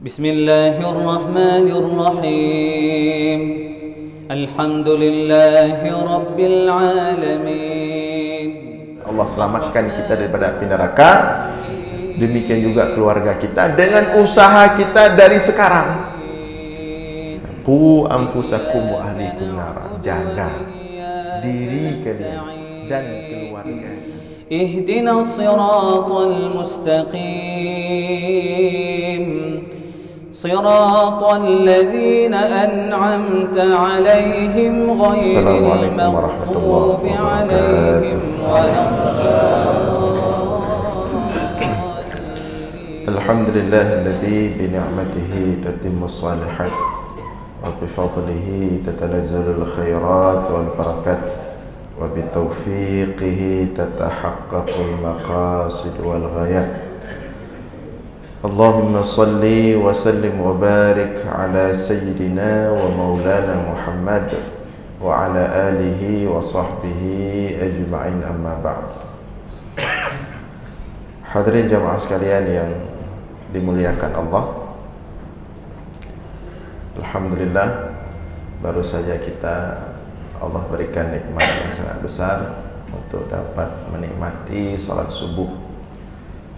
بسم الله الرحمن الرحيم الحمد لله رب العالمين. Allah selamatkan kita daripada api neraka. Demikian juga keluarga kita dengan usaha kita dari sekarang. Qu anfusakum wa ahlikum nara. Jaga diri kalian dan keluarga. Ihdinas siratal mustaqim. Siratal ladzina an'amta 'alaihim ghairil maghdubi 'alaihim waladdallin. Alhamdulillahilladzi bi ni'matihi tatimmus shalihat wa bi fadlihi tatanazzalul khairat wal barakat wa bi taufiqihi tatahaqqaqul maqasid wal ghayat. Allahumma salli wa sallim wa barik ala sayyidina wa maulana Muhammad wa ala alihi wa sahbihi ajma'in, amma ba'd. Hadirin jamaah sekalian yang dimuliakan Allah, alhamdulillah baru saja Allah berikan nikmat yang sangat besar untuk dapat menikmati salat subuh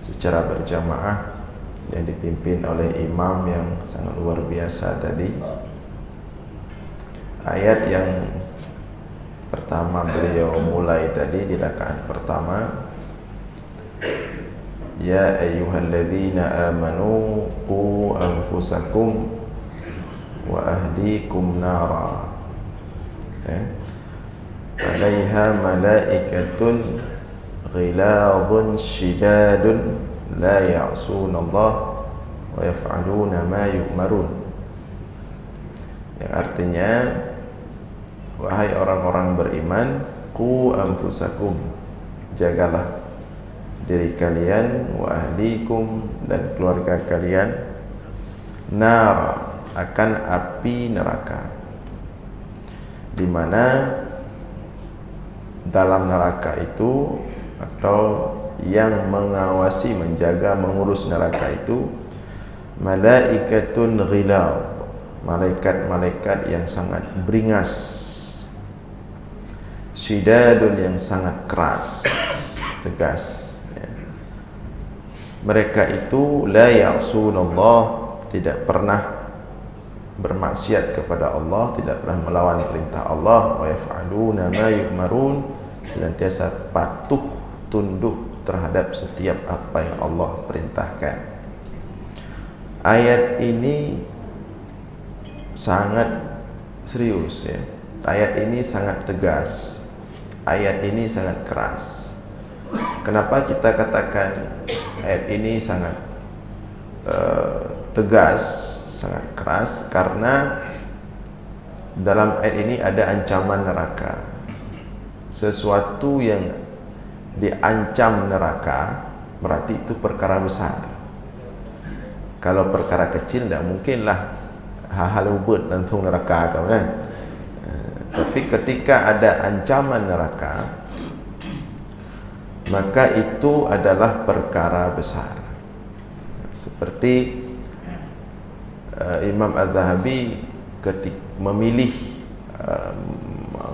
secara berjamaah yang dipimpin oleh imam yang sangat luar biasa tadi. Ayat yang pertama beliau mulai tadi di rakaat pertama, ya ayyuhalladzina amanu qu anfusakum wa ahlikum nara, alaiha malaikatun ghiladun shidadun la ya'sunallah wa yaf'aluna ma yu'marun. Yang artinya, wahai orang-orang beriman, qu anfusakum, jagalah diri kalian, wa ahlikum, dan keluarga kalian, nar, akan api neraka, di mana dalam neraka itu, atau yang mengawasi, menjaga, mengurus neraka itu, malaikatun ghilab, malaikat-malaikat yang sangat beringas, syidadun, yang sangat keras, tegas. Mereka itu la ya'sunallah, tidak pernah bermaksiat kepada Allah, tidak pernah melawan perintah Allah, wa yaf'aluna ma yu'marun, senantiasa patuh tunduk terhadap setiap apa yang Allah perintahkan. Ayat ini sangat serius, ya. Ayat ini sangat tegas. Ayat ini sangat keras. Kenapa kita katakan ayat ini sangat tegas, sangat keras? Karena dalam ayat ini ada ancaman neraka. Sesuatu yang diancam neraka berarti itu perkara besar. Kalau perkara kecil tidak mungkinlah hal-hal ubud langsung neraka, kan? Tapi ketika ada ancaman neraka, maka itu adalah perkara besar. Seperti Imam Az-Zahabi ketika memilih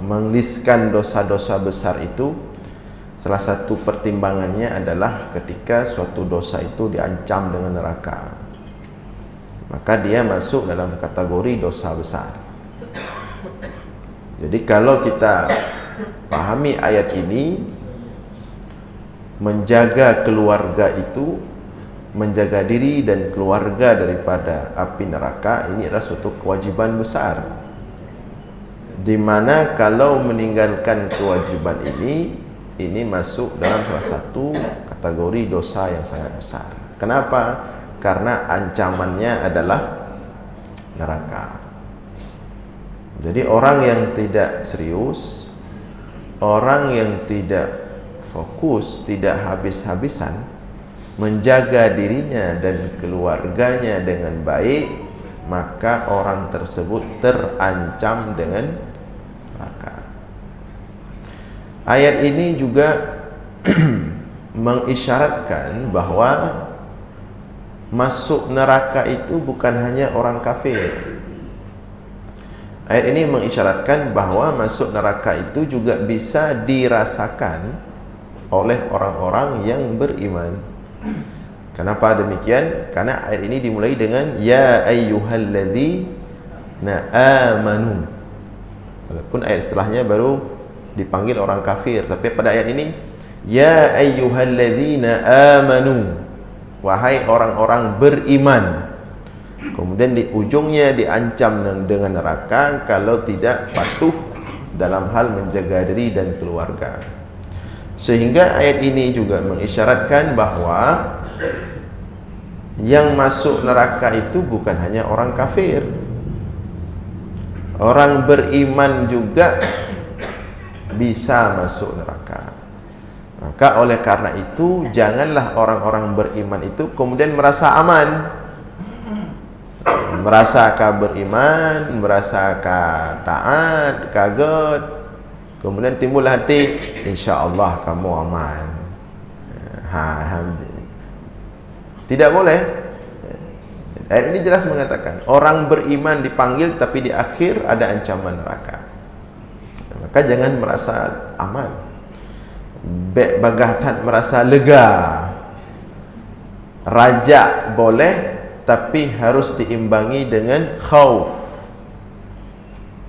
menuliskan dosa-dosa besar itu, salah satu pertimbangannya adalah ketika suatu dosa itu diancam dengan neraka, maka dia masuk dalam kategori dosa besar. Jadi kalau kita pahami ayat ini, menjaga keluarga itu, menjaga diri dan keluarga daripada api neraka, ini adalah suatu kewajiban besar, di mana kalau meninggalkan kewajiban ini masuk dalam salah satu kategori dosa yang sangat besar. Kenapa? Karena ancamannya adalah neraka. Jadi orang yang tidak serius, orang yang tidak fokus, tidak habis-habisan menjaga dirinya dan keluarganya dengan baik, maka orang tersebut terancam dengan neraka. Ayat ini juga mengisyaratkan bahwa masuk neraka itu bukan hanya orang kafir. Ayat ini mengisyaratkan bahwa masuk neraka itu juga bisa dirasakan oleh orang-orang yang beriman. Kenapa demikian? Karena ayat ini dimulai dengan ya ayyuhalladzina amanu. Walaupun ayat setelahnya baru dipanggil orang kafir, tapi pada ayat ini ya ayyuhalladzina amanu, wahai orang-orang beriman. Kemudian di ujungnya diancam dengan neraka kalau tidak patuh dalam hal menjaga diri dan keluarga. Sehingga ayat ini juga mengisyaratkan bahwa yang masuk neraka itu bukan hanya orang kafir, orang beriman juga bisa masuk neraka. Maka oleh karena itu janganlah orang-orang beriman itu kemudian merasa aman, merasakah beriman, merasakah taat, kaget, kemudian timbul hati insya-Allah kamu aman. Tidak boleh. Ayat ini jelas mengatakan orang beriman dipanggil tapi di akhir ada ancaman neraka. Maka jangan merasa aman, bagahkan merasa lega. Raja boleh, tapi harus diimbangi dengan khauf.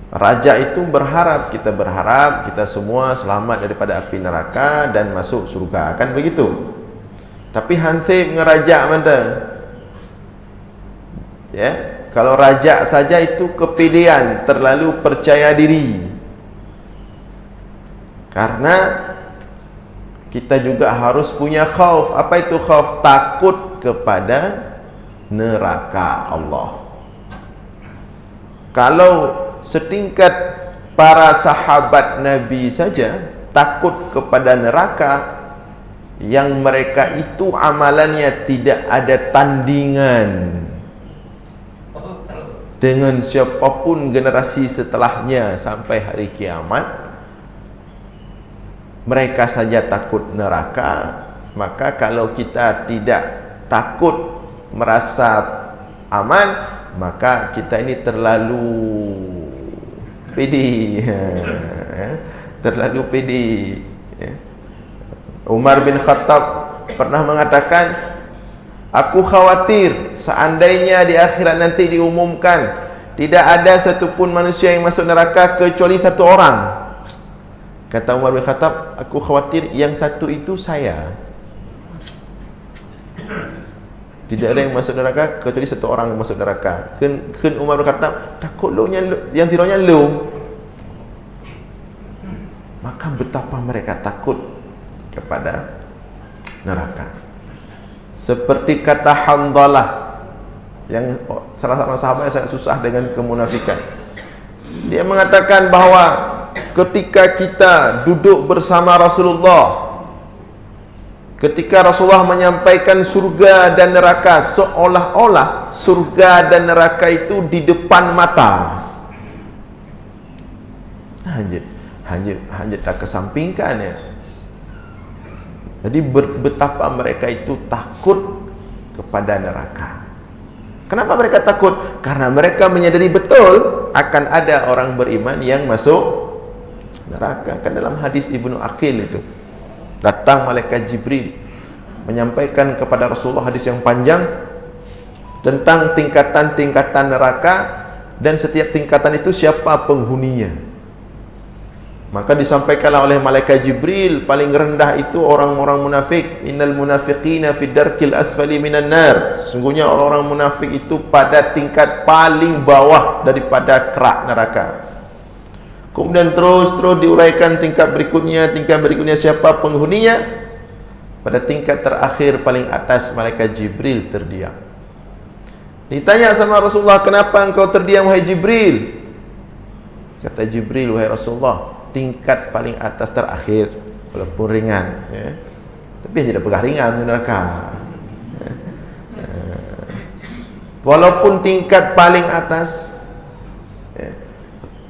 Raja itu berharap kita semua selamat daripada api neraka dan masuk surga, kan begitu. Tapi hansip ngeraja mana? Ya, kalau raja saja itu kepedean, terlalu percaya diri. Karena kita juga harus punya khauf. Apa itu khauf? Takut kepada neraka Allah. Kalau setingkat para sahabat Nabi saja takut kepada neraka, yang mereka itu amalannya tidak ada tandingan dengan siapapun generasi setelahnya sampai hari kiamat, mereka saja takut neraka. Maka kalau kita tidak takut, merasa aman, maka kita ini terlalu pede. Terlalu pede. Umar bin Khattab pernah mengatakan, aku khawatir seandainya di akhirat nanti diumumkan tidak ada satupun manusia yang masuk neraka kecuali satu orang. Kata Umar bin Khattab, aku khawatir yang satu itu saya. Tidak ada yang masuk neraka kecuali satu orang yang masuk neraka. Kan Umar bin Khattab takut lu yang tiranya lu. Maka betapa mereka takut kepada neraka. Seperti kata Hanzalah, yang salah seorang sahabat yang sangat susah dengan kemunafikan. Dia mengatakan bahwa ketika kita duduk bersama Rasulullah, ketika Rasulullah menyampaikan surga dan neraka, seolah-olah surga dan neraka itu di depan mata. Hanya tak kesampingkan ya. Jadi betapa mereka itu takut kepada neraka. Kenapa mereka takut? Karena mereka menyadari betul akan ada orang beriman yang masuk neraka. Kan dalam hadis Ibnu Aqil itu, datang malaikat Jibril menyampaikan kepada Rasulullah hadis yang panjang tentang tingkatan-tingkatan neraka dan setiap tingkatan itu siapa penghuninya. Maka disampaikanlah oleh malaikat Jibril, paling rendah itu orang-orang munafik. Innal munafiqina fi darkil asfali minan nar. Sesungguhnya orang-orang munafik itu pada tingkat paling bawah daripada kerak neraka. Kemudian terus diuraikan tingkat berikutnya siapa penghuninya. Pada tingkat terakhir paling atas malaikat Jibril terdiam. Ditanya sama Rasulullah, kenapa engkau terdiam wahai Jibril? Kata Jibril, wahai Rasulullah, tingkat paling atas terakhir walaupun ringan ya, tapi tidak pegah ringan neraka ya. Walaupun tingkat paling atas ya.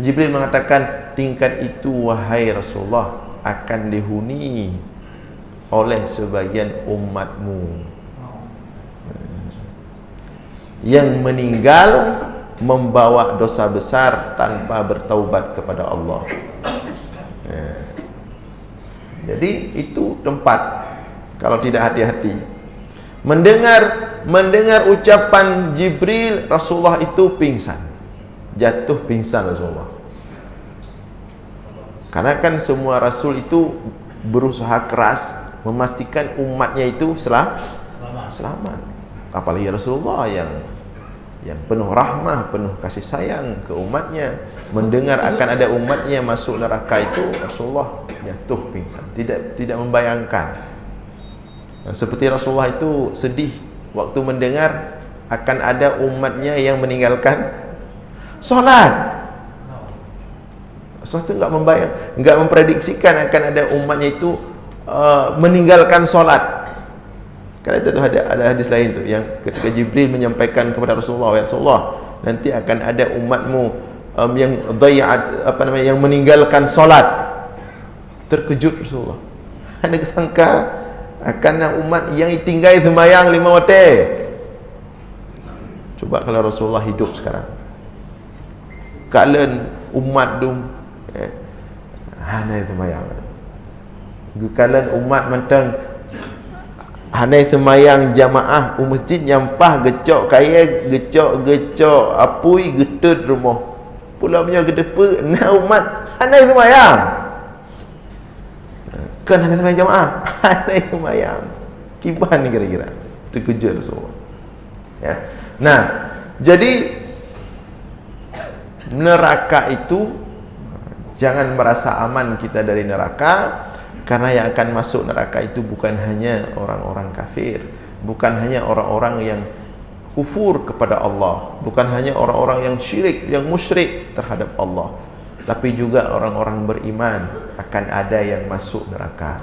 Jibril mengatakan tingkat itu wahai Rasulullah akan dihuni oleh sebagian umatmu. yang meninggal membawa dosa besar tanpa bertaubat kepada Allah. Jadi itu tempat kalau tidak hati-hati. Mendengar ucapan Jibril, Rasulullah itu pingsan. Jatuh pingsan Rasulullah. Karena kan semua Rasul itu berusaha keras memastikan umatnya itu selamat. Apalagi Rasulullah yang penuh rahmah, penuh kasih sayang ke umatnya, mendengar akan ada umatnya masuk neraka itu, Rasulullah jatuh pingsan, tidak membayangkan. Seperti Rasulullah itu sedih waktu mendengar akan ada umatnya yang meninggalkan solat. Rasulullah itu enggak memprediksikan akan ada umatnya itu meninggalkan solat. Karena ada hadis lain tu yang ketika Jibril menyampaikan kepada Rasulullah, ya Rasulullah, nanti akan ada umatmu yang yang meninggalkan solat. Terkejut Rasulullah. Ada kesangka akan umat yang tinggal sembahyang 5 waktu. Coba kalau Rasulullah hidup sekarang, kalian umat dum hanai sembahyang. Kalian umat mentang hanai semayang jamaah masjid nyampah gecok kaya gecok apui getut rumah pula punya gedepa nak umat hanai semayang kan hanai semayang jamaah hanai semayang kiban ni kira-kira terkejut Rasulullah ya. Nah, jadi neraka itu jangan merasa aman kita dari neraka. Karena yang akan masuk neraka itu bukan hanya orang-orang kafir, bukan hanya orang-orang yang kufur kepada Allah, bukan hanya orang-orang yang syirik, yang musyrik terhadap Allah, tapi juga orang-orang beriman akan ada yang masuk neraka.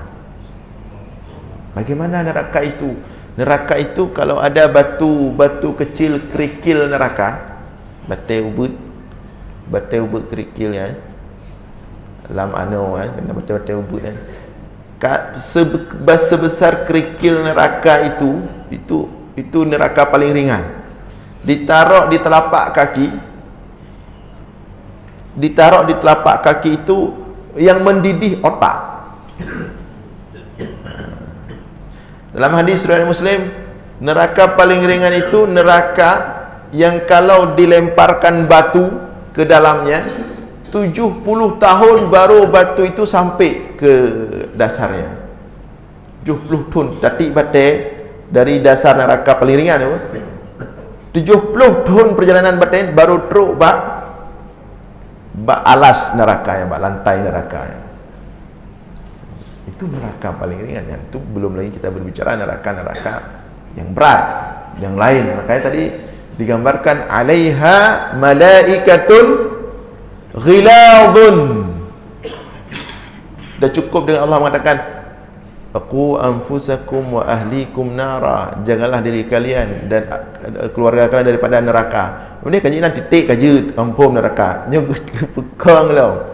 Bagaimana neraka itu? Neraka itu kalau ada batu kecil kerikil neraka, batu ubud kerikil ya. Lam ano kan, batu ubud kan. Sebesar kerikil neraka itu neraka paling ringan. Ditaruh di telapak kaki itu yang mendidih otak. Dalam hadis riwayat Muslim, neraka paling ringan itu neraka yang kalau dilemparkan batu ke dalamnya 70 tahun baru batu itu sampai ke dasarnya. 70 tahun tatik batai dari dasar neraka paling ringan tu. 70 tahun perjalanan batai baru teruk bak alas neraka, bak lantai neraka. Itu neraka paling ringan. Yang itu belum lagi kita berbicara neraka-neraka yang berat, yang lain. Makanya tadi digambarkan alaiha malaikatun ghiladun. Dah cukup dengan Allah mengatakan aku anfusakum wa ahlikum nara, jagalah diri kalian dan keluarga kalian daripada neraka. Ini kaji nanti titik kaji ampun neraka nyebut pekang lo.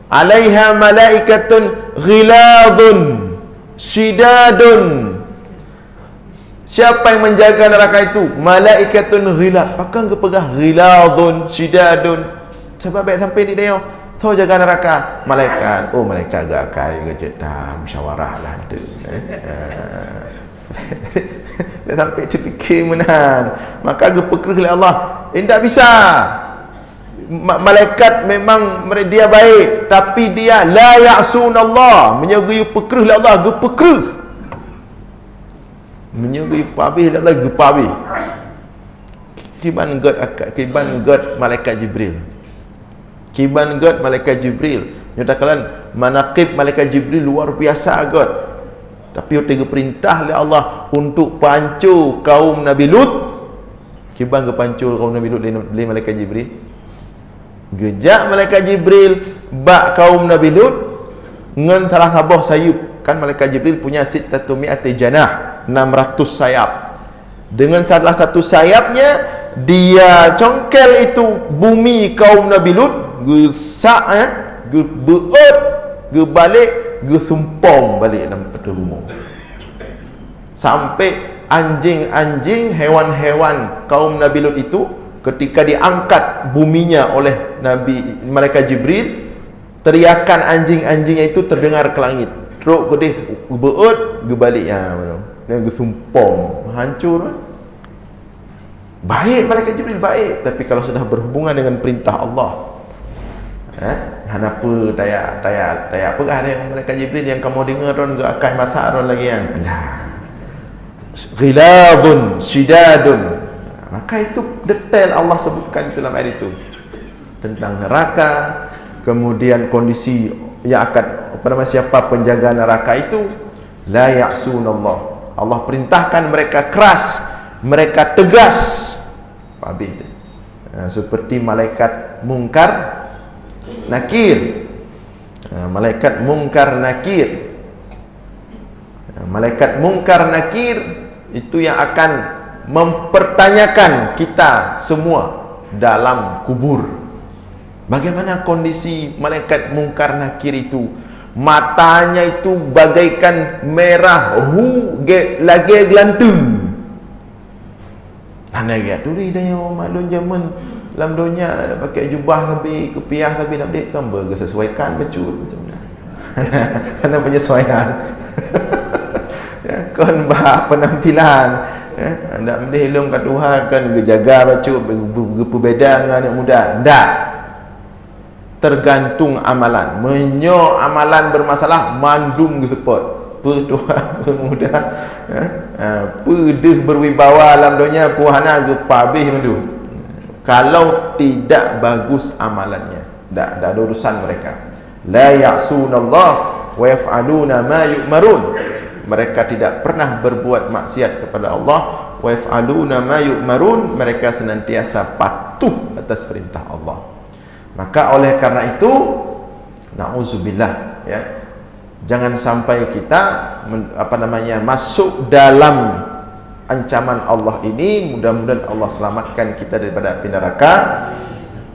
Alaiha malaikatun ghiladun shidadun. Siapa yang menjaga neraka itu? Malaikatun ghilad. Pakang kepegah ghiladun shidadun. Sebab baik sampai di dia tahu jaga neraka malaikat. Oh, malaikat agak akal dah musyawarah lah tu. Dia sampai terfikir menang. Maka gepekrih oleh Allah. Tak bisa. Malaikat memang dia baik, tapi dia la ya'sun Allah, menyegui pekrih oleh Allah, gepekrih. Menyegui pabih oleh Allah, gepabih. Kiban god malaikat Jibril. Kiban God malaikat Jibril. Nyatakan manaqib malaikat Jibril luar biasa God. Tapi tiga perintah oleh Allah untuk pancur kaum Nabi Lut. Kiban ke pancur kaum Nabi Lut oleh malaikat Jibril. Gejak malaikat Jibril bak kaum Nabi Lut ngan salah sabah sayup. Kan malaikat Jibril punya sittatu mi'ati janah, 600 sayap. Dengan salah satu sayapnya dia congkel itu bumi kaum Nabi Lut, gesak gebeut, gebalik, gesumpong balik dalam petu rumah. Sampai anjing-anjing, hewan-hewan kaum Nabi Lut itu ketika diangkat buminya oleh Nabi malaikat Jibril, teriakan anjing-anjingnya itu terdengar ke langit. Teruk kedih beut ge balik dia gesumpong, hancur. Baik malaikat Jibril baik, tapi kalau sudah berhubungan dengan perintah Allah, hanapa tayak apa ada malaikat Jibril yang kamu dengar ron ge akan masak ron lagi kan. Ghilabun syidadun. Maka itu detail Allah sebutkan dalam ayat itu tentang neraka, kemudian kondisi yang akan siapa penjaga neraka itu. La ya'sunallah, Allah perintahkan mereka keras, mereka tegas. Habis seperti malaikat mungkar nakir. Malaikat mungkar nakir. Malaikat mungkar nakir itu yang akan mempertanyakan kita semua dalam kubur. Bagaimana kondisi malaikat mungkar nakir itu? Matanya itu bagaikan merah lagi gelantung. Anda lihat duri dia maklum zaman dalam dunia pakai jubah tapi kepiah tapi nak dek kan bersesuaikan becut macam mana. Anda penyesuaian. Ya, kon bah penampilan. Anda mesti hilung kat Tuhan kan jaga becut berbeza dengan anak muda. Ndak. Tergantung amalan. Menyo amalan bermasalah mandum ke support. Tua pemuda pedih berwibawa dalam dunia puhana ke pabih mendu. Kalau tidak bagus amalannya, tak ada urusan mereka. La ya'sunallah wa yaf'aluna ma yu'marun. Mereka tidak pernah berbuat maksiat kepada Allah. Wa yaf'aluna ma yu'marun. Mereka senantiasa patuh atas perintah Allah. Maka oleh karena itu, na'udzubillah, ya, jangan sampai kita masuk dalam ancaman Allah ini. Mudah-mudahan Allah selamatkan kita daripada api neraka.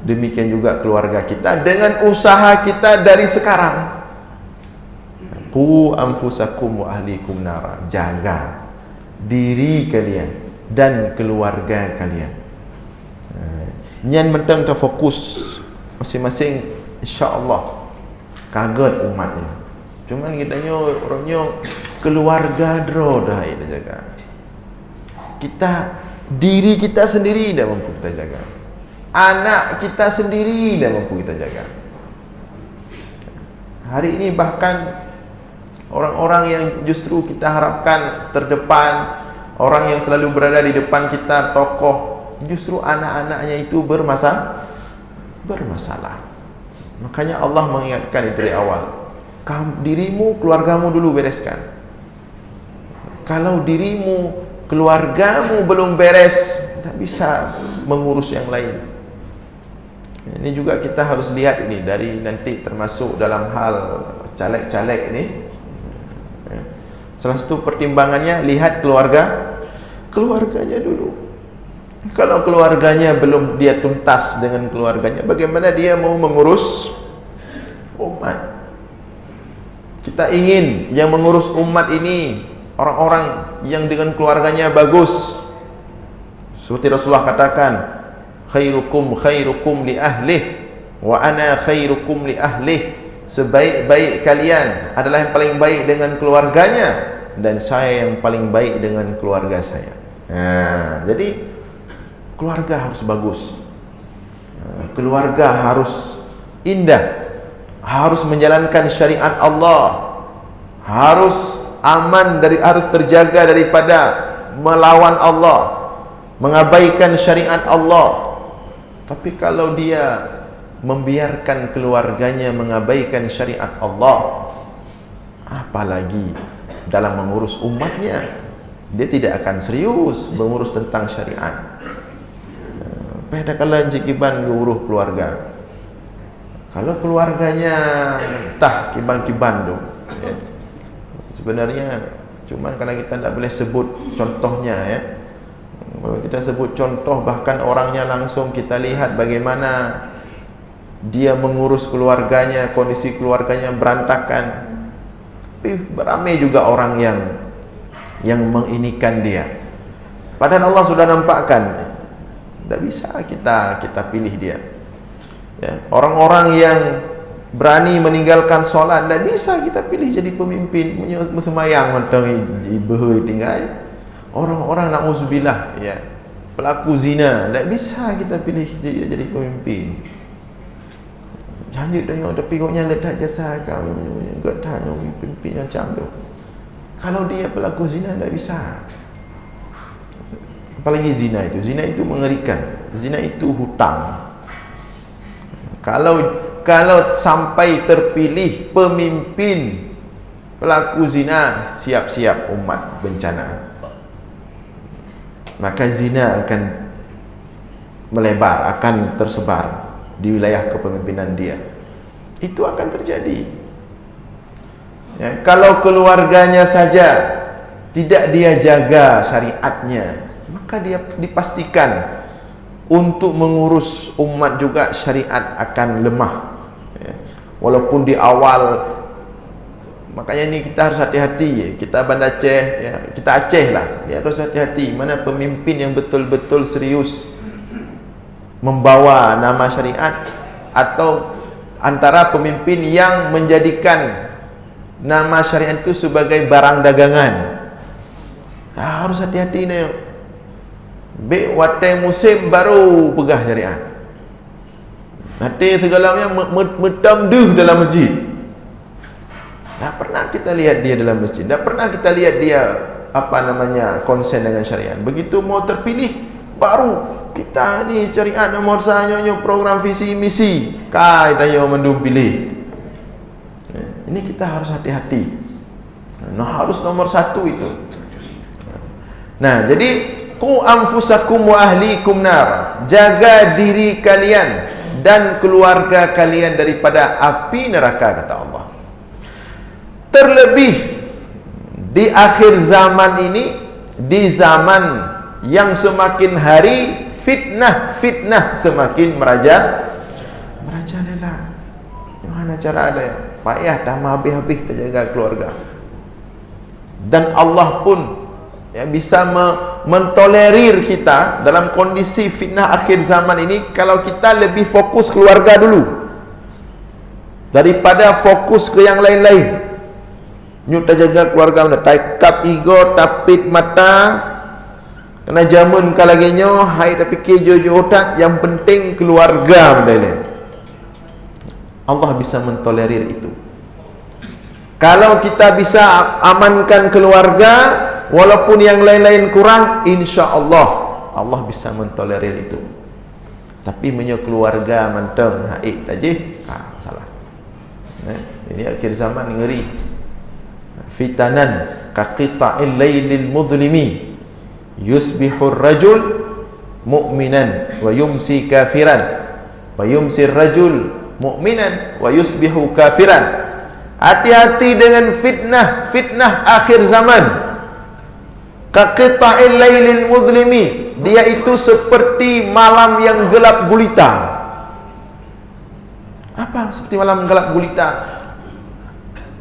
Demikian juga keluarga kita dengan usaha kita dari sekarang. Qu anfusakum wa ahlikum nara. Jaga diri kalian dan keluarga kalian. Nyan mentang terfokus masing-masing, insya-Allah kaget umat ini. Cuman kitanya orangnya keluarga dro dah kita jaga. Kita diri kita sendiri dah mampu kita jaga. Anak kita sendiri dah mampu kita jaga. Hari ini bahkan orang-orang yang justru kita harapkan terdepan, orang yang selalu berada di depan kita, tokoh, justru anak-anaknya itu bermasalah. Makanya Allah mengingatkan itu dari awal. Dirimu, keluargamu dulu bereskan. Kalau dirimu, keluargamu belum beres, tak bisa mengurus yang lain. Ini juga kita harus lihat ini dari nanti termasuk dalam hal caleg-caleg ini. Salah satu pertimbangannya lihat keluarganya dulu. Kalau keluarganya belum dia tuntas dengan keluarganya, bagaimana dia mau mengurus umat? Kita ingin yang mengurus umat ini orang-orang yang dengan keluarganya bagus. Seperti Rasulullah katakan, khairukum li ahlih wa ana khairukum li ahlih. Sebaik-baik kalian adalah yang paling baik dengan keluarganya, dan saya yang paling baik dengan keluarga saya. Jadi keluarga harus bagus. Keluarga harus indah. Harus menjalankan syariat Allah, harus aman harus terjaga daripada melawan Allah, mengabaikan syariat Allah. Tapi kalau dia membiarkan keluarganya mengabaikan syariat Allah, apalagi dalam mengurus umatnya, dia tidak akan serius mengurus tentang syariat. Pada kala jikiban ngurus keluarga. Kalau keluarganya entah kiban-kiban tu, ya. Sebenarnya cuman karena kita tidak boleh sebut contohnya, ya. Kalau kita sebut contoh, bahkan orangnya langsung kita lihat bagaimana dia mengurus keluarganya, kondisi keluarganya berantakan. Tapi ramai juga orang yang menginikan dia. Padahal Allah sudah nampakkan. Tak bisa kita pilih dia. Ya, orang-orang yang berani meninggalkan solat, tak bisa kita pilih jadi pemimpin. Semayang macam ibu tinggal. Orang-orang na'udzubillah, ya, pelaku zina, tak bisa kita pilih jadi pemimpin. Janji tengok tapi koknya letak jasa kau, enggak tanya pemimpin macam tu. Kalau dia pelaku zina, tak bisa. Apalagi zina itu mengerikan. Zina itu hutang. Kalau sampai terpilih pemimpin pelaku zina, siap-siap umat bencana. Maka zina akan melebar, akan tersebar di wilayah kepemimpinan dia. Itu akan terjadi. Ya, kalau keluarganya saja tidak dia jaga syariatnya, maka dia dipastikan untuk mengurus umat juga syariat akan lemah. Ya, walaupun di awal, makanya ini kita harus hati-hati. Kita Banda Aceh, ya, kita Aceh lah, ya, harus hati-hati. Mana pemimpin yang betul-betul serius membawa nama syariat, atau antara pemimpin yang menjadikan nama syariat itu sebagai barang dagangan. Harus hati-hati ni. Bek watai musim baru pegah syariat. Nanti segalanya metam duh dalam masjid. Tak pernah kita lihat dia dalam masjid. Tak pernah kita lihat dia konsen dengan syariat. Begitu mau terpilih, baru kita ni syariat nomor satu program visi misi. Kai tayo mendu pilih. Ini kita harus hati-hati. Harus nomor satu itu. Nah, jadi qu anfusakum wa ahlikum nar. Jaga diri kalian dan keluarga kalian daripada api neraka, kata Allah. Terlebih di akhir zaman ini, di zaman yang semakin hari fitnah semakin merajalela. Mana cara ada? Payah dah habis-habis dah jaga keluarga. Dan Allah pun bisa mentolerir kita dalam kondisi fitnah akhir zaman ini kalau kita lebih fokus keluarga dulu daripada fokus ke yang lain-lain. Nyuta jaga keluarga mana, taikap ego, tapit mata, kena jamun kalaginyo, hai tapi kejo otak, yang penting keluarga benda lain. Allah bisa mentolerir itu. Kalau kita bisa amankan keluarga, walaupun yang lain-lain kurang, insya Allah Allah bisa mentolerir itu. Tapi punya keluarga manteng, haik tajih, salah. Ini akhir zaman ngeri. Fitanan kaqita'il laylil mudlimi yusbihur rajul mu'minan wa yumsi kafiran wa yumsi rajul mu'minan wa yusbihu kafiran. Hati-hati dengan fitnah akhir zaman. Kaqita'il laylil mudlimi, dia itu seperti malam yang gelap gulita. Apa seperti malam gelap gulita?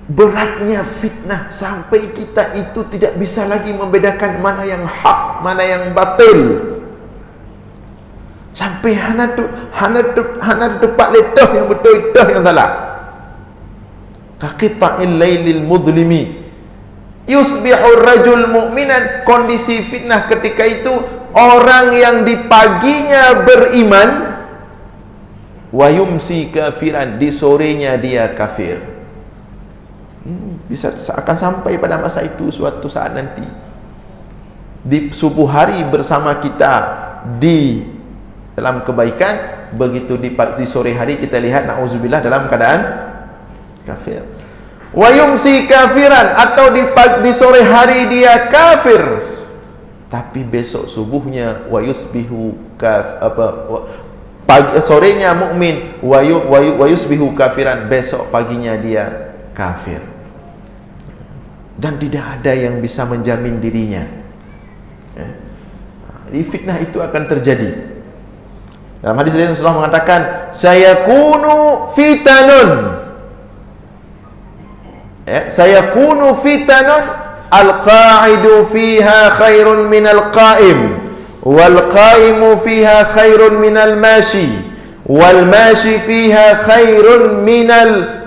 Beratnya fitnah sampai kita itu tidak bisa lagi membedakan mana yang hak, mana yang batil. Sampai hana tempat ledah yang betul, itu yang salah. Kaqita'il laylil mudlimi yusbihur rajul mu'minan. Kondisi fitnah ketika itu, orang yang di paginya beriman, wa yumsi kafiran, di sorenya dia kafir. Bisa akan sampai pada masa itu suatu saat nanti. Di subuh hari bersama kita di dalam kebaikan, begitu di sore hari kita lihat na'udzubillah dalam keadaan kafir. Wa yumsi kafiran, atau di sore hari dia kafir, tapi besok subuhnya wa yusbihu sorenya mukmin, wa yusbihu kafiran, besok paginya dia kafir. Dan tidak ada yang bisa menjamin dirinya. Jadi fitnah itu akan terjadi. Dalam hadis lain Rasulullah mengatakan, sayakunu fitanun, sayakunu fitanun al-qa'idu fiha khairun minal qa'im, wal qa'imu fiha khairun minal mashi, wal mashi fiha khairun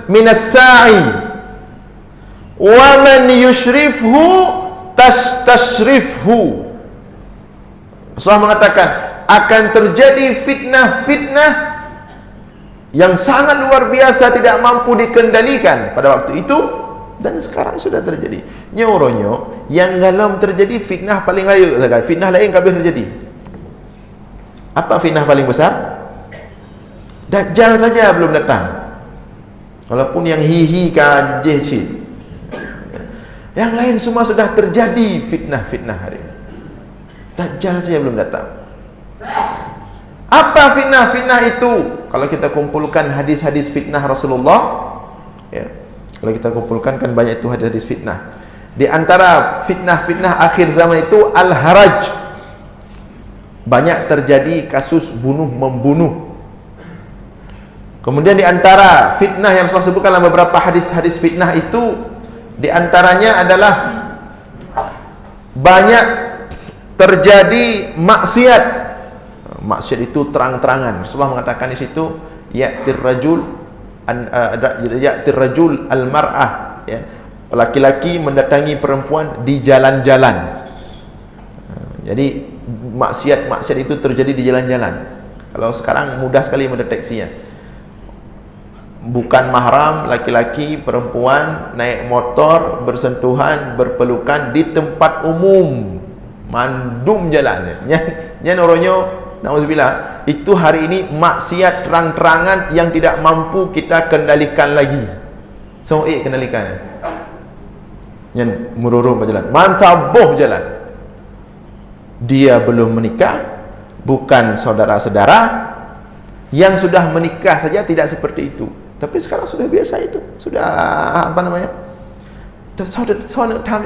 minas sa'i, wa man yushrifhu tashrifhu. Rasulullah mengatakan akan terjadi fitnah-fitnah yang sangat luar biasa, tidak mampu dikendalikan pada waktu itu, dan sekarang sudah terjadi. Nyoronyo yang dalam terjadi fitnah paling raya, fitnah lain kabeh terjadi. Apa fitnah paling besar? Dajjal saja belum datang, walaupun yang hihi kajih cik. Yang lain semua sudah terjadi fitnah-fitnah hari ini. Dajjal saja belum datang. Apa fitnah-fitnah itu? Kalau kita kumpulkan hadis-hadis fitnah Rasulullah, ya, kalau kita kumpulkan kan banyak itu hadis-hadis fitnah. Di antara fitnah-fitnah akhir zaman itu al-haraj. Banyak terjadi kasus bunuh-membunuh. Kemudian di antara fitnah yang Rasulullah sebutkan dalam beberapa hadis-hadis fitnah itu, di antaranya adalah banyak terjadi maksiat. Maksiat itu terang-terangan. Rasulullah mengatakan di situ, ya'tir rajul al-mar'ah, ya, laki-laki mendatangi perempuan di jalan-jalan. Jadi maksiat itu terjadi di jalan-jalan. Kalau sekarang mudah sekali mendeteksinya. Bukan mahram, laki-laki, perempuan naik motor, bersentuhan, berpelukan di tempat umum, mandum jalan. Nya noronyo, na'udzubillah, itu hari ini maksiat terang-terangan yang tidak mampu kita kendalikan lagi. So, kendalikan. Nya mururung berjalan, mantaboh jalan. Dia belum menikah, bukan saudara-saudara. Yang sudah menikah saja tidak seperti itu. Tapi sekarang sudah biasa itu. Sudah apa namanya? Saudara tam.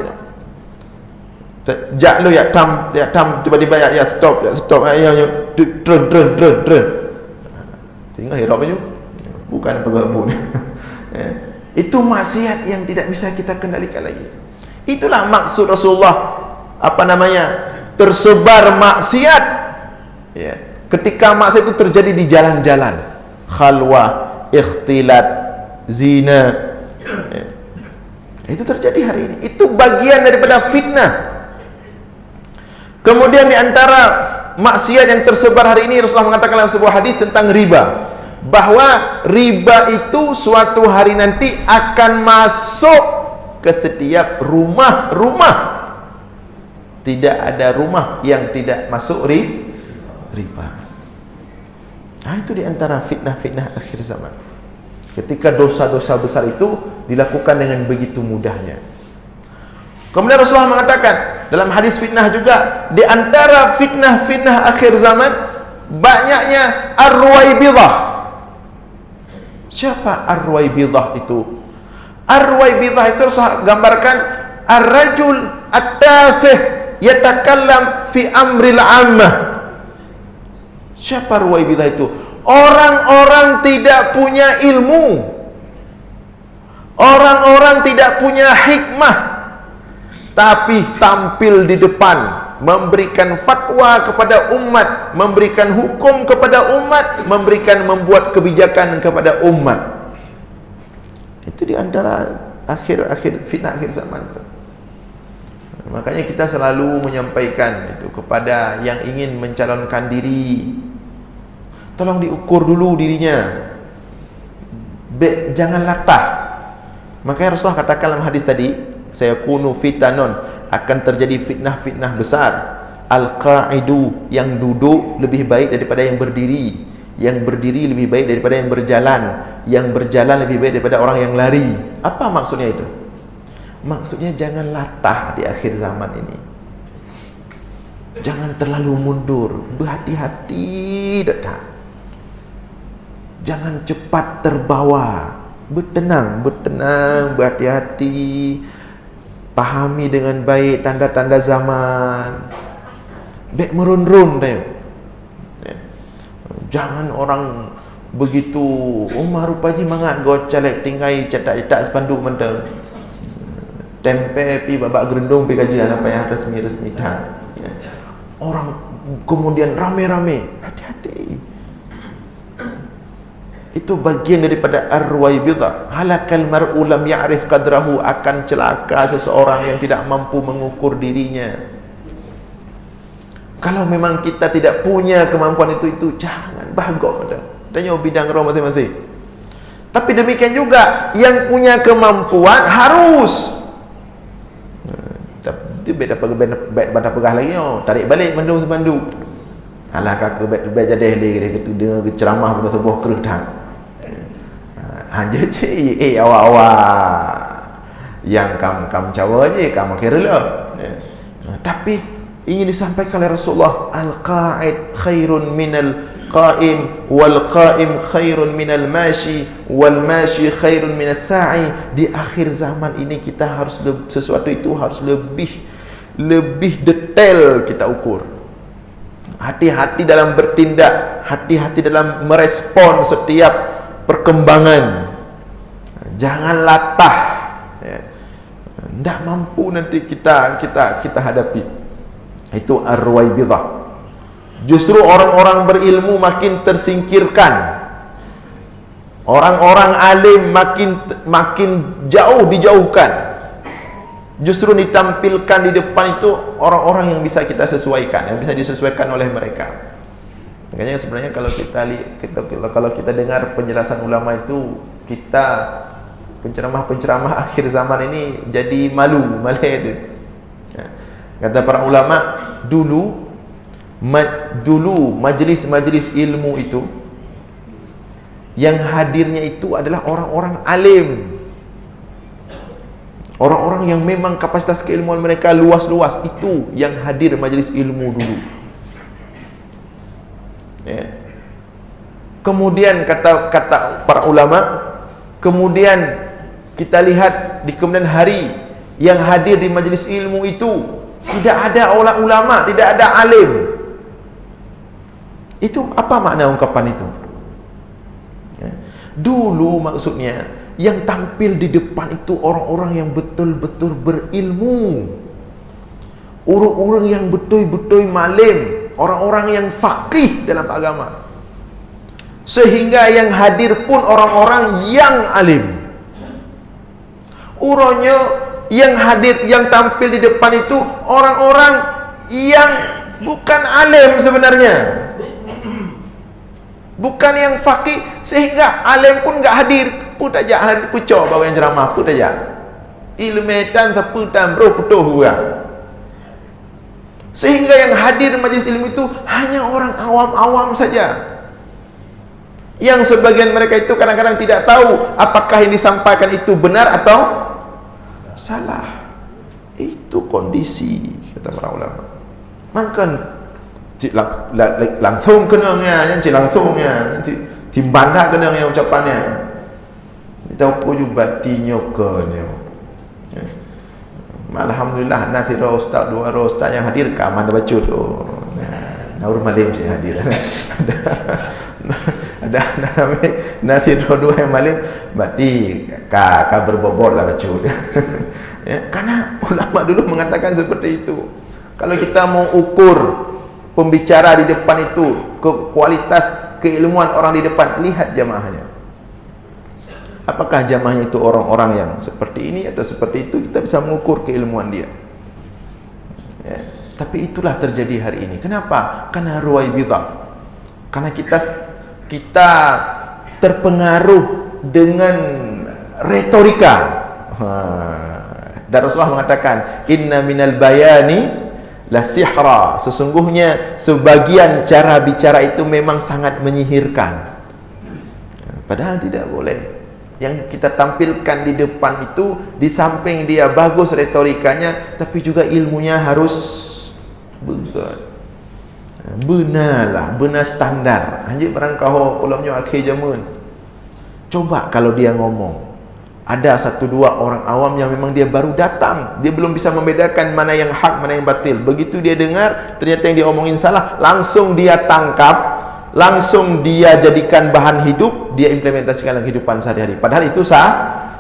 Jak lu ya tam tiba-tiba ya stop ya dren. Tinggal hirap aja. Bukan pegabu. Itu maksiat yang tidak bisa kita kendalikan lagi. Itulah maksud Rasulullah, apa namanya? Tersebar maksiat. Ya. Ketika maksiat itu terjadi di jalan-jalan, khalwah, ikhtilat, zina, ya, itu terjadi hari ini. Itu bagian daripada fitnah. Kemudian di antara maksiat yang tersebar hari ini, Rasulullah mengatakan dalam sebuah hadis tentang riba, bahwa riba itu suatu hari nanti akan masuk ke setiap rumah-rumah. Tidak ada rumah yang tidak masuk riba. Nah, itu di antara fitnah-fitnah akhir zaman. Ketika dosa-dosa besar itu dilakukan dengan begitu mudahnya. Kemudian Rasulullah mengatakan dalam hadis fitnah juga, di antara fitnah-fitnah akhir zaman banyaknya ar-ruwaibidah. Siapa ar-ruwaibidah itu? Ar-ruwaibidah itu Rasulullah gambarkan ar-rajul at-tafih yatakallam fi amril ammah. Siapa ruwaibidah itu? Orang-orang tidak punya ilmu, orang-orang tidak punya hikmah, tapi tampil di depan, memberikan fatwa kepada umat, memberikan hukum kepada umat, membuat kebijakan kepada umat. Itu di antara fitnah akhir zaman. Makanya kita selalu menyampaikan itu kepada yang ingin mencalonkan diri, tolong diukur dulu dirinya, jangan latah. Makanya Rasulullah katakan dalam hadis tadi, saya kunu fitanon, akan terjadi fitnah-fitnah besar. Al-qa'idu, yang duduk lebih baik daripada yang berdiri, yang berdiri lebih baik daripada yang berjalan lebih baik daripada orang yang lari. Apa maksudnya itu? Maksudnya jangan latah di akhir zaman ini. Jangan terlalu mundur, berhati-hati datang. Jangan cepat terbawa, bertenang, berhati-hati. Pahami dengan baik tanda-tanda zaman. Bek merun-run tengok. Jangan orang begitu, Umar rupaji mangat go calek tinggai cetak-cetak spanduk mentang. tempe pi babak gerendung pi kajian apa yang resmi-resmi dah. Ya. Orang kemudian rame-rame, hati-hati. Itu bagian daripada ar-ruwaibidah. Halakal mar'u lam ya'rif qadrahu, akan celaka seseorang yang tidak mampu mengukur dirinya. Kalau memang kita tidak punya kemampuan itu jangan bahagok dah. Tanya bidang roh masing-masing. Tapi demikian juga yang punya kemampuan harus. Tapi beda pegah lagi, tarik balik mandu. Alah kakak bet jadi dia dengar ceramah pada sebuah keretan. Hanya je awak-awak yang kam cawa je kam kira lah. Tapi ingin disampaikan oleh Rasulullah, al-qa'id khairun minal qa'im, wal qa'im khairun minal mashi, wal mashi khairun minas sa'i. Di akhir zaman ini kita harus sesuatu itu harus lebih detail kita ukur. Hati-hati dalam bertindak, hati-hati dalam merespon setiap perkembangan. Jangan latah. Tidak mampu nanti kita hadapi. Itu ar-ruwaibidah. Justru orang-orang berilmu makin tersingkirkan. Orang-orang alim makin jauh dijauhkan. Justru ditampilkan di depan itu orang-orang yang bisa kita sesuaikan, yang bisa disesuaikan oleh mereka. Makanya sebenarnya kalau kita dengar penjelasan ulama itu, kita penceramah-penceramah akhir zaman ini jadi malu itu. Kata para ulama, dulu majlis-majlis ilmu itu yang hadirnya itu adalah orang-orang alim, orang-orang yang memang kapasitas keilmuan mereka luas-luas, itu yang hadir majlis ilmu dulu. Kemudian kata para ulama, kemudian kita lihat di kemudian hari yang hadir di majlis ilmu itu tidak ada ulama, tidak ada alim. Itu apa makna ungkapan itu? Dulu maksudnya yang tampil di depan itu orang-orang yang betul-betul berilmu, orang-orang yang betul-betul malim, orang-orang yang faqih dalam agama. Sehingga yang hadir pun orang-orang yang alim. Urangnya yang hadir, yang tampil di depan itu orang-orang yang bukan alim sebenarnya, bukan yang faqih, sehingga alim pun enggak hadir. Pun aja hadir kucok bawa yang ceramah pun aja. Ilmetan seputan bro putuh juga. Sehingga yang hadir di majlis ilmu itu hanya orang awam-awam saja. Yang sebagian mereka itu kadang-kadang tidak tahu apakah yang disampaikan itu benar atau salah. Itu kondisi kata para ulama. Makan langsung kenanya, yang langsungnya timban dah kenanya ucapannya. Kita puju batinya kenanya. Alhamdulillah nanti ustaz dua ustaz yang hadir ke mana baca tu. Naur malim je hadir. Ada nanti dua yang malim berarti ka berbobot lah baca. Ya, karena ulama dulu mengatakan seperti itu. Kalau kita mau ukur pembicara di depan itu, kualitas keilmuan orang di depan, lihat jamaahnya. Apakah jamaahnya itu orang-orang yang seperti ini atau seperti itu, kita bisa mengukur keilmuan dia. Ya, tapi itulah terjadi hari ini. Kenapa? Karena ruwaibidah. Karena kita terpengaruh dengan retorika. Dan Rasulullah mengatakan, inna minal bayani la sihra. Sesungguhnya sebagian cara bicara itu memang sangat menyihirkan. Padahal tidak boleh. Yang kita tampilkan di depan itu, di samping dia bagus retorikanya, tapi juga ilmunya harus benarlah, benar standar. Anjir barangkau pulamnya akhir zaman. Coba kalau dia ngomong, ada satu dua orang awam yang memang dia baru datang, dia belum bisa membedakan mana yang hak, mana yang batil. Begitu dia dengar ternyata yang dia omongin salah, langsung dia tangkap, langsung dia jadikan bahan hidup, dia implementasikan dalam kehidupan sehari-hari. Padahal itu salah.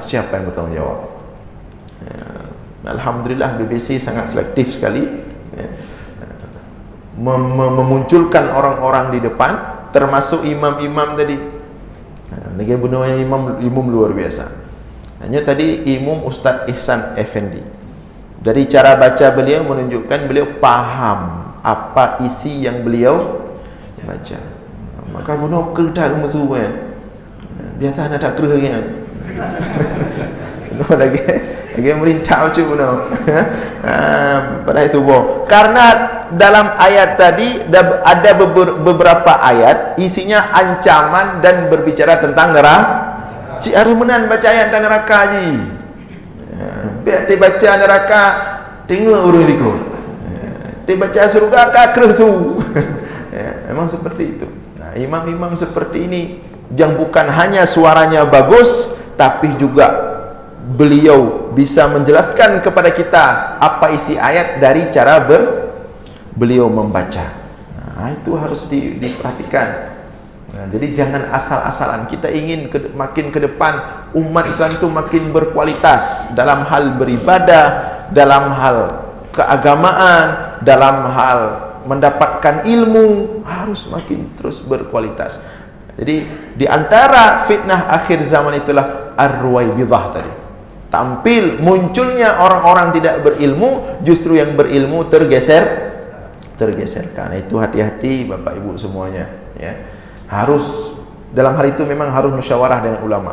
Siapa yang bertanggung jawab? Alhamdulillah BBC sangat selektif sekali, ya. Memunculkan orang-orang di depan, termasuk imam-imam tadi. Lagi benarnya imam luar biasa. Hanya tadi imam Ustaz Ihsan Effendi. Dari cara baca beliau menunjukkan beliau paham apa isi yang beliau baca. Maka benar kerja musuh kan. Biasa nak tak kerja kan. Benar lagi merintah macam benar. Pada itu karena dalam ayat tadi ada beberapa ayat isinya ancaman dan berbicara tentang neraka. Cik Arumenan baca ayat tentang neraka je. Biar dia baca neraka, tengok urut dia. Dia baca surga kakre tu. Memang seperti itu. Nah, imam-imam seperti ini yang bukan hanya suaranya bagus, tapi juga beliau bisa menjelaskan kepada kita apa isi ayat dari cara beliau membaca. Nah, itu harus diperhatikan. Nah, jadi jangan asal-asalan. Kita ingin makin ke depan umat Islam itu makin berkualitas dalam hal beribadah, dalam hal keagamaan, dalam hal mendapatkan ilmu, harus makin terus berkualitas. Jadi di antara fitnah akhir zaman itulah ar-ruwaibidah tadi. Tampil munculnya orang-orang tidak berilmu, justru yang berilmu tergeserkan. Itu hati-hati Bapak Ibu semuanya, ya. Harus dalam hal itu memang harus musyawarah dengan ulama.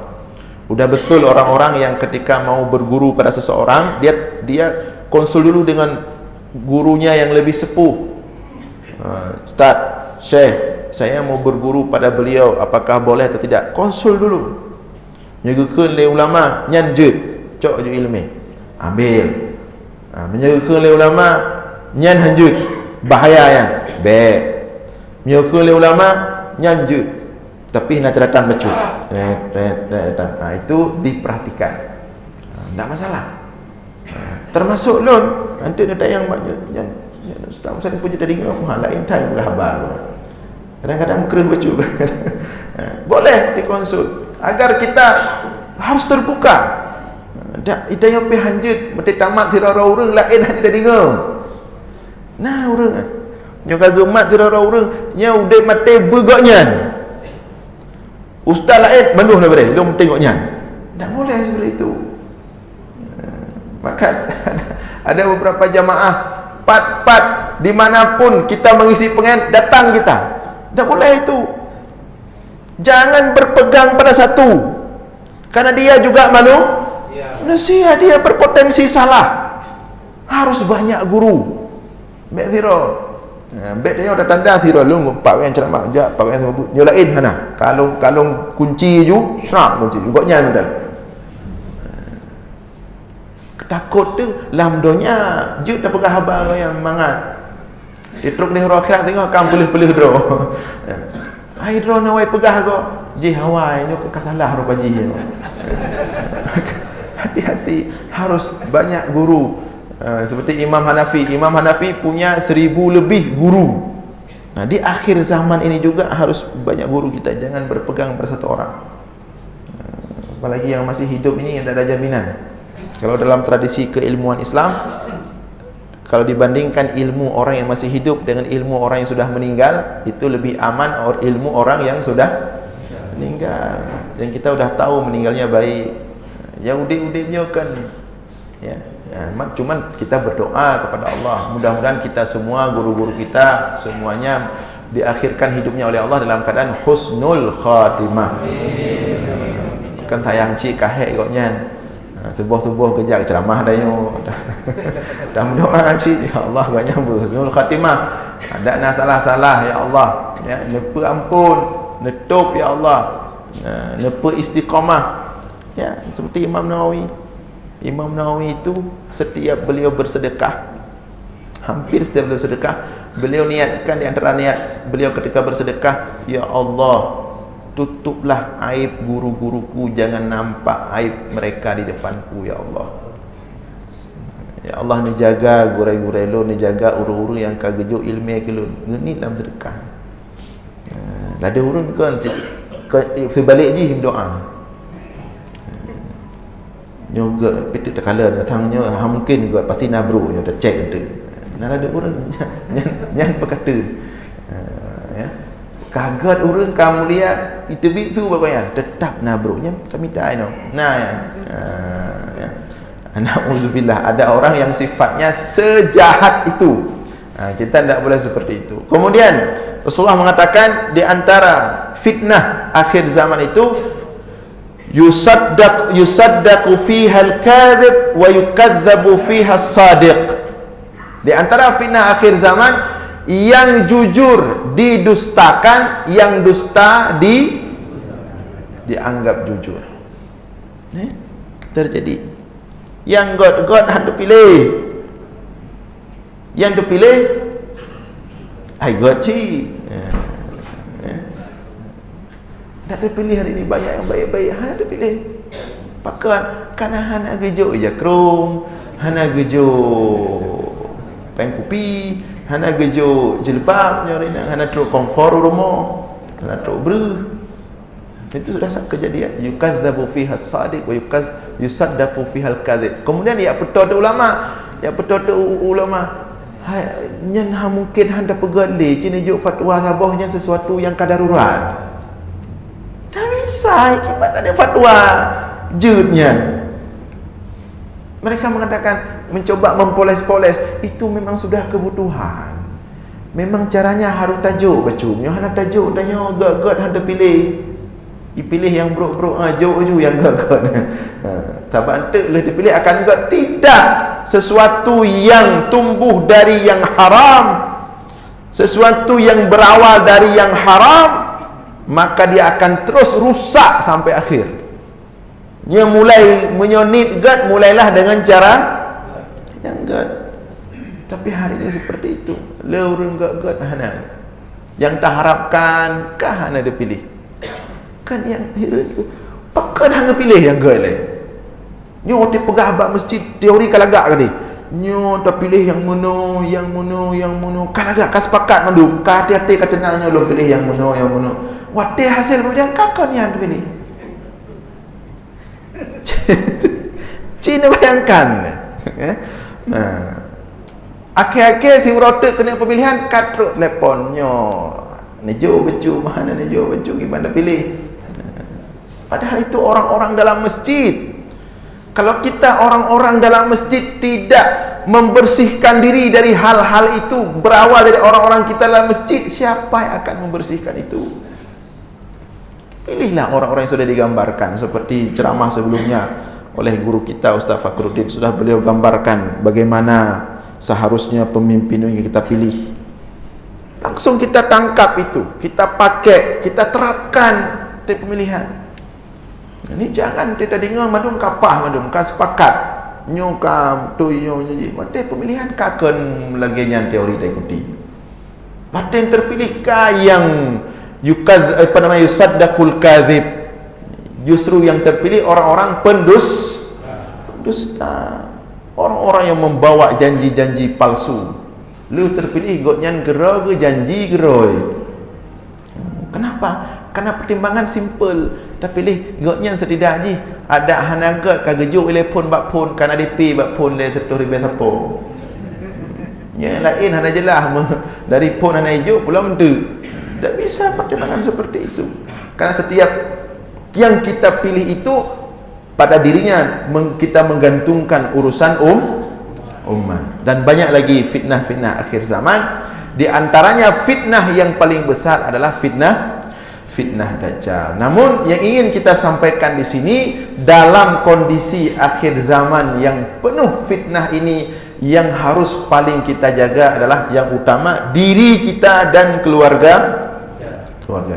Udah betul orang-orang yang ketika mau berguru pada seseorang, dia konsul dulu dengan gurunya yang lebih sepuh. Ustaz, Syekh, saya mau berguru pada beliau, apakah boleh atau tidak? Konsul dulu. Menyegakan oleh ulama, nyanjut, cok je ilmu, ambil. Menyegakan oleh ulama, nyan hanjut, bahaya yang baik. Menyegakan oleh ulama, nyanjut, tapi nak ceratan becut. Itu diperhatikan. Tak masalah. Termasuk lon, nanti ada yang Ustaz Musa ni punya tadi lain time berkhabar. Kadang-kadang keren becut. Boleh dikonsul agar kita harus terbuka. Hidayah pe hanjut mesti tamat sira orang lain hanya dah dengar. Nah orang nyo kagemat sira orang nya udah mati begoknya. Ustaz lain manuh dah boleh, belum tengoknya. Tak boleh seperti itu. Maka ada beberapa jamaah pat-pat dimanapun kita mengisi pengen datang kita. Tak boleh itu. Jangan berpegang pada satu, karena dia juga manusia, dia berpotensi salah. Harus banyak guru. Baik zero. Baik dia ada tanda zero lu pak yang ceramah je, pak yang sebut nyolain mana. Kalau kunci ju, snap kunci. Goknya dah. Takut tu lamdonya je dah pegang habang yang mangat. Dia truk ni rokat tengok kam pelih-pelih dro. Ai dro nawai pegah kok. Ji hawai nyo ke salah ro paji. Hati-hati, harus banyak guru. Seperti Imam Hanafi punya 1000 lebih guru. Nah, di akhir zaman ini juga harus banyak guru kita, jangan berpegang pada satu orang. Apalagi yang masih hidup ini ada jaminan. Kalau dalam tradisi keilmuan Islam, kalau dibandingkan ilmu orang yang masih hidup dengan ilmu orang yang sudah meninggal, itu lebih aman ilmu orang yang sudah meninggal. Yang kita sudah tahu meninggalnya baik. Yang udip-udipnya kan, ya. Cuman kita berdoa kepada Allah, mudah-mudahan kita semua, guru-guru kita semuanya diakhirkan hidupnya oleh Allah dalam keadaan husnul khatimah. Kan tayang cik kahek koknya. Tubuh-tubuh kejap ceramah dah yo. Dah berdoa cik, ya Allah banyak husnul khatimah. Ada nak salah-salah ya Allah, ya nepa ampun, netup ya Allah. Nepa istiqamah. Ya, seperti Imam Nawawi itu setiap beliau bersedekah, hampir setiap beliau sedekah, beliau niatkan di antara niat beliau ketika bersedekah, ya Allah, tutuplah aib guru-guruku, jangan nampak aib mereka di depanku ya Allah. Ya Allah, ni jaga gurai-gurai lo, ni jaga urung-urung yang kagejo ilmiah kelun. Ini dalam sedekah. Ada urun kan sebalik je doa. nyoga pitu takala datangnya mungkin juga pasti nabru nya dah cek tu nah ada orang yang berkata ya kagat orang kamu lihat itu pokoknya tetap nabru nya kami tak no nah ya na'udzubillah ada orang yang sifatnya sejahat itu. Kita tidak boleh seperti itu. Kemudian Rasulullah mengatakan di antara fitnah akhir zaman itu yusaddaqu fiha al-kadhib wa yukadzabu fiha as-sadiq. Di antara fitnah akhir zaman yang jujur didustakan, yang dusta dianggap jujur. Terjadi. Yang God hendak pilih, yang dipilih God tak terpilih hari ini banyak yang baik-baik hana terpilih pakai karena hana gejo je krom, hana gejo pengkupi, hana gejo jilbab nyorina, hana teruk komfor rumah, hana teruk ber. Itu sudah kejadian. Yukadzabu fiha as-sadiq wa yusaddaqu fiha al-kadzib. Kemudian ya betul ulama, nyen mungkin hendak pegali cina juk fatwa sabahnya sesuatu yang kadarurat. Tak bisa ibarat ada fatwa judnya. Mereka mengatakan mencoba mempoles-poles itu memang sudah kebutuhan. Memang caranya harus tajuk bacumnya hana tajuk tanya gad hendak pilih. Dipilih yang buruk-buruk jauh yang gagak. Tak boleh dipilih akan gagak. Tidak. Sesuatu yang tumbuh dari yang haram, sesuatu yang berawal dari yang haram, maka dia akan terus rusak sampai akhir. Dia mulai menyonit gad, mulailah dengan cara yang gad. Tapi hari ini seperti itu. Leurun gad hana. Yang tak harapkan kah hana dipilih. Kan yang pakai hang pilih yang gale. Nyo te pegah bab masjid teori kalagak kali. Nyo tak pilih yang mono. Kan agak sepakat mandum. Ka hati-hati kata nak nyo lo pilih yang mono. Wate hasil kemudian kakon yang pilih. Cina bayangkan. Akhir-akhir si rotek kena pemilihan katruk teleponnya. Nejo becu mana nejo becu gimana pilih. Padahal itu orang-orang dalam masjid. Kalau kita orang-orang dalam masjid tidak membersihkan diri dari hal-hal itu, berawal dari orang-orang kita dalam masjid, siapa yang akan membersihkan itu? Pilihlah orang-orang yang sudah digambarkan seperti ceramah sebelumnya oleh guru kita Ustaz Fakhruddin. Sudah beliau gambarkan bagaimana seharusnya pemimpin yang kita pilih. Langsung kita tangkap itu, kita pakai, kita terapkan di pemilihan. Ini jangan kita dengar madum kapah madum ka sepakat nyoka tu nyoji mate pemilihan kaken lagi nyan teori ikuti. Paten terpilih ka yang yusaddaqul kadzib. Justru yang terpilih orang-orang pendusta. Orang-orang yang membawa janji-janji palsu. Lu terpilih godnyan gero ke janji geroi. Kenapa? Karena pertimbangan simple. Tapi pilih godnyan setidak ji ada hanaga kagejuk telefon bak pun kana DP bak pun le tertuh ribe sapo. Yang lain hana jelah dari pun hana hijau pula mendu. Tak bisa pertimbangan seperti itu. Karena setiap yang kita pilih itu pada dirinya kita menggantungkan urusan umat. Dan banyak lagi fitnah-fitnah akhir zaman. Di antaranya fitnah yang paling besar adalah fitnah Dajjal. Namun yang ingin kita sampaikan di sini, dalam kondisi akhir zaman yang penuh fitnah ini, yang harus paling kita jaga adalah yang utama diri kita dan keluarga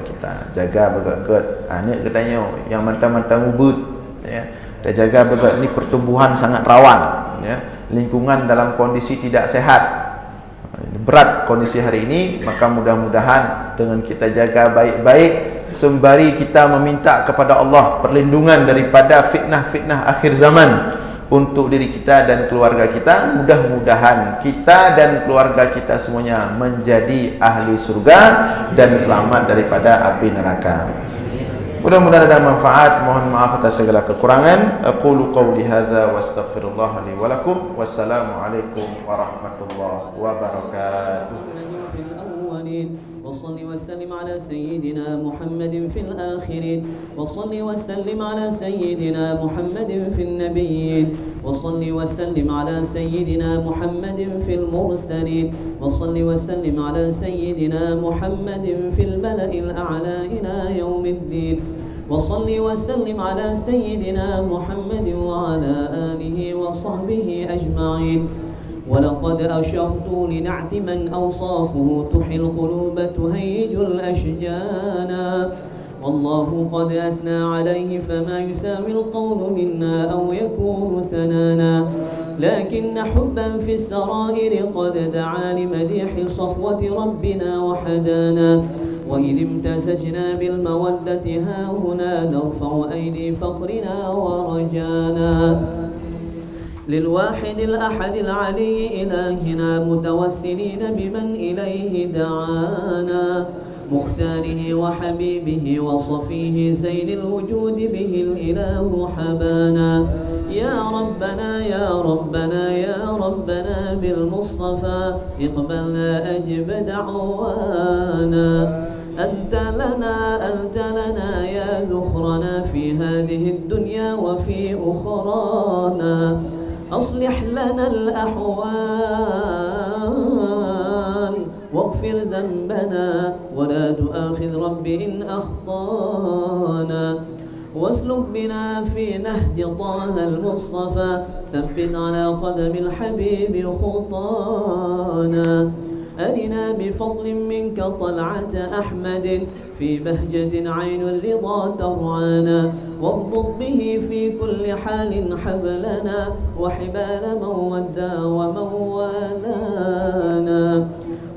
kita. Jaga begat anak katanya yang mantang-mantang ubud ya. Dan jaga begat ini pertumbuhan sangat rawan ya. Lingkungan dalam kondisi tidak sehat. Berat kondisi hari ini, maka mudah-mudahan dengan kita jaga baik-baik sembari kita meminta kepada Allah perlindungan daripada fitnah-fitnah akhir zaman untuk diri kita dan keluarga kita, mudah-mudahan kita dan keluarga kita semuanya menjadi ahli surga dan selamat daripada api neraka. Mudah-mudahan ada manfaat. Mohon maaf atas segala kekurangan. Aqulu qawli hadza wa astaghfirullah li wa lakum. Wassalamualaikum warahmatullahi wabarakatuh. وصل وسلم على سيدنا محمد في الآخرين وصل وسلم على سيدنا محمد في النبيين وصل وسلم على سيدنا محمد في المرسلين وصل وسلم على سيدنا محمد في الملأ الأعلى إلى يوم الدين وصل وسلم على سيدنا محمد وعلى آله وصحبه أجمعين ولقد أشرت لنعت من أوصافه تحيي القلوب تهيج الأشجانا والله قد أثنى عليه فما يساوي القول منا أو يكون ثنانا لكن حبا في السرائر قد دعا لمديح صفوة ربنا وحدانا وإذ امتزجنا بالمودة ها هنا نرفع أيدي فخرنا ورجانا للواحد الأحد العلي إلهنا متوسلين بمن إليه دعانا مختاره وحبيبه وصفيه زين الوجود به الإله حبانا يا ربنا يا ربنا يا ربنا بالمصطفى اقبلنا أجب دعوانا أنت لنا يا ذخرنا في هذه الدنيا وفي أخرانا أصلح لنا الأحوال واغفر ذنبنا ولا تؤاخذ رب إن أخطانا واسلك بنا في نهج طه المصطفى ثبت على قدم الحبيب خطانا أرنا بفضل منك طلعة أحمد في بهجة عين الرضا ترعانا واربط به في كل حال حبلنا وحبال من ودى ومن والانا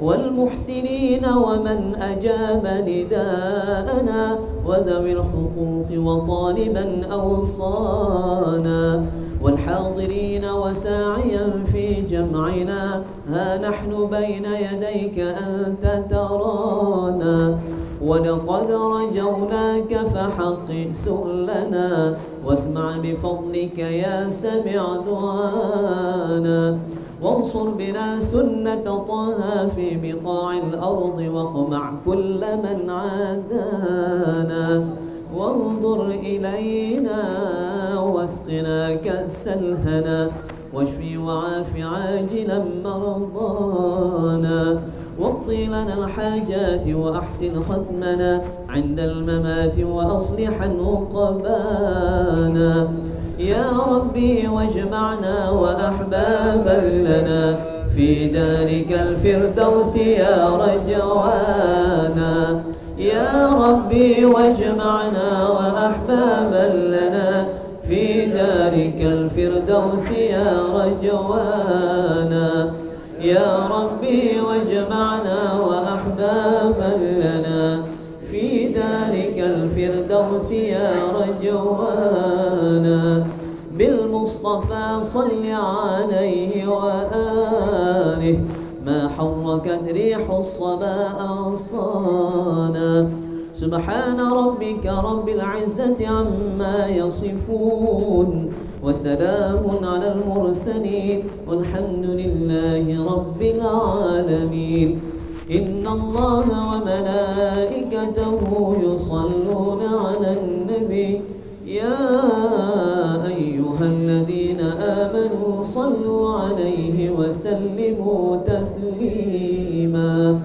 والمحسنين ومن أجاب نداءنا وذوي الحقوق وطالبا أوصانا والحاضرين وساعيا في جمعنا ها نحن بين يديك أنت ترانا ولقد رجوناك فحقق سؤلنا واسمع بفضلك يا سمع دعانا وانصر بنا سنة طه في بقاع الأرض واقمع كل من عادانا وانظر إلينا واسقنا كأس الهنا واشفي وعاف عاجلا مرضانا واقضي لنا الحاجات وأحسن ختمنا عند الممات وأصلح عقبانا يا ربي واجمعنا وأحبابا لنا في دارك الفردوس يا رجوانا يا ربي واجمعنا وأحبابا لنا في دارك الفردوس يا رجوانا يا ربي واجمعنا وأحبابا لنا في دارك الفردوس يا رجوانا بالمصطفى صل عليه وآله ما حركت ريح الصبا أغصانا سبحان ربك رب العزة عما يصفون وسلام على المرسلين والحمد لله رب العالمين إن الله وملائكته يصلون على النبي يا أيها الذين آمنوا صلوا عليه وسلموا تسليما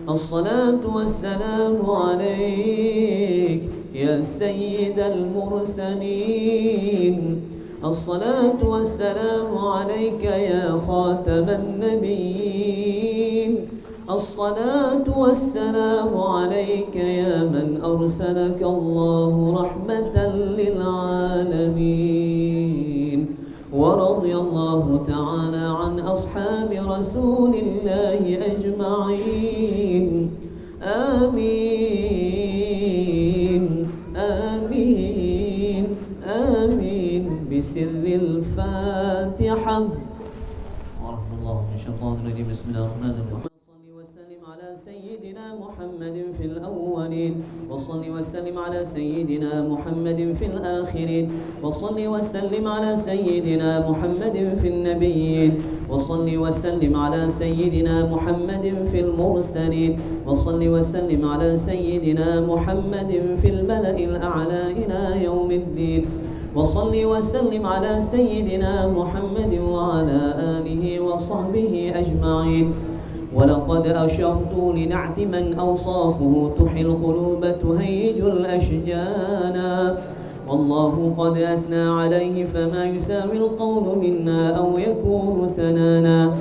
الصلاة والسلام عليك يا سيد المرسلين الصلاة والسلام عليك يا خاتم النبيين الصلاة والسلام عليك يا من أرسلك الله رحمة للعالمين ورضي الله تعالى عن أصحاب رسول الله أجمعين آمين آمين آمين بسر الفاتحة ورحمة الله من الشيطان الرجيم بسم الله الرحمن الرحيم سيدنا محمد في الأولين وصل وسلم على سيدنا محمد في الآخرين وصل وسلم على سيدنا محمد في النبيين وصل وسلم على سيدنا محمد في المرسلين وصل وسلم على سيدنا محمد في الملأ الأعلى إلى يوم الدين وصل وسلم على سيدنا محمد وعلى آله وصحبه أجمعين. ولقد أشرت لنعت من أوصافه تحي القلوب تهيج الأشجانا والله قد أثنى عليه فما يساوي القول منا أو يكون ثنانا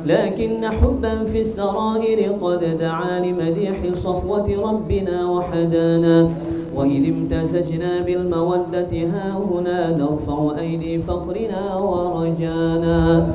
لكن حبا في السرائر قد دعا لمديح صفوة ربنا وحدانا وإذ امتزجنا بالمودة ها هنا نرفع أيدي فخرنا ورجانا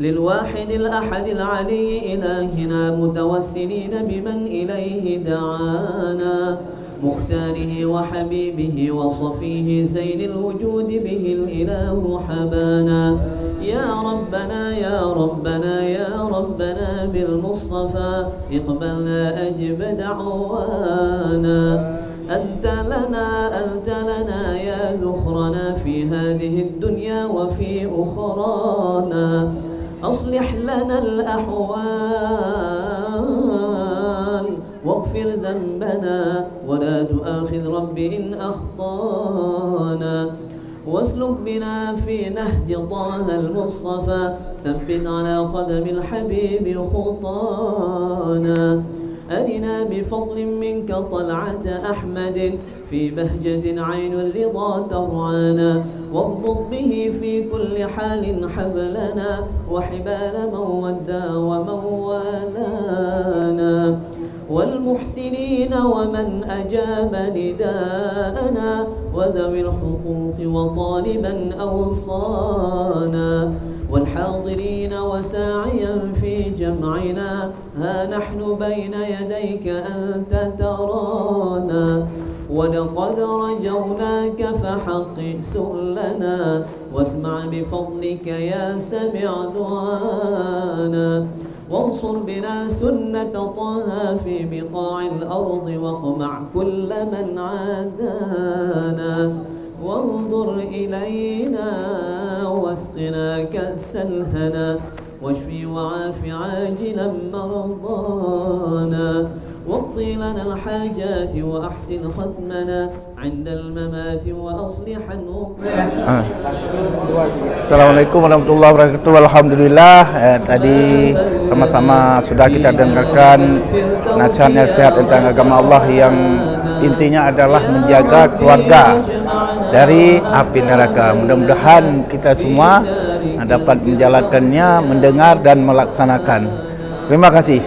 للواحد الأحد العلي إلهنا متوسلين بمن إليه دعانا مختاره وحبيبه وصفيه زين الوجود به الإله حبانا يا ربنا يا ربنا يا ربنا بالمصطفى اقبلنا أجب دعوانا أنت لنا يا ذخرنا في هذه الدنيا وفي أخرانا أصلح لنا الأحوال واغفر ذنبنا ولا تؤاخذ رب إن أخطانا واسلك بنا في نهج طه المصطفى ثبت على قدم الحبيب خطانا أرنا بفضل منك طلعة أحمد في بهجة عين الرضا ترعانا واربط به في كل حال حبلنا وحبال من ودى ومن والانا والمحسنين ومن أجاب نداءنا وذوي الحقوق وطالبا أوصانا والحاضرين وساعيا في جمعنا ها نحن بين يديك أنت ترانا ولقد رجوناك فحقق سؤلنا واسمع بفضلك يا سمع دعانا وانصر بنا سنة طه في بقاع الأرض واقمع كل من عادانا وانظر إلينا واسقنا كأس الهنا واشفي وعاف عاجلا مرضانا واقضي لنا الحاجات وأحسن ختمنا عند الممات وأصلح Assalamualaikum warahmatullahi wabarakatuh. Alhamdulillah, tadi sama-sama sudah kita dengarkan nasihat-nasihat tentang agama Allah yang intinya adalah menjaga keluarga dari api neraka. Mudah-mudahan kita semua dapat menjalankannya, mendengar dan melaksanakan. Terima kasih.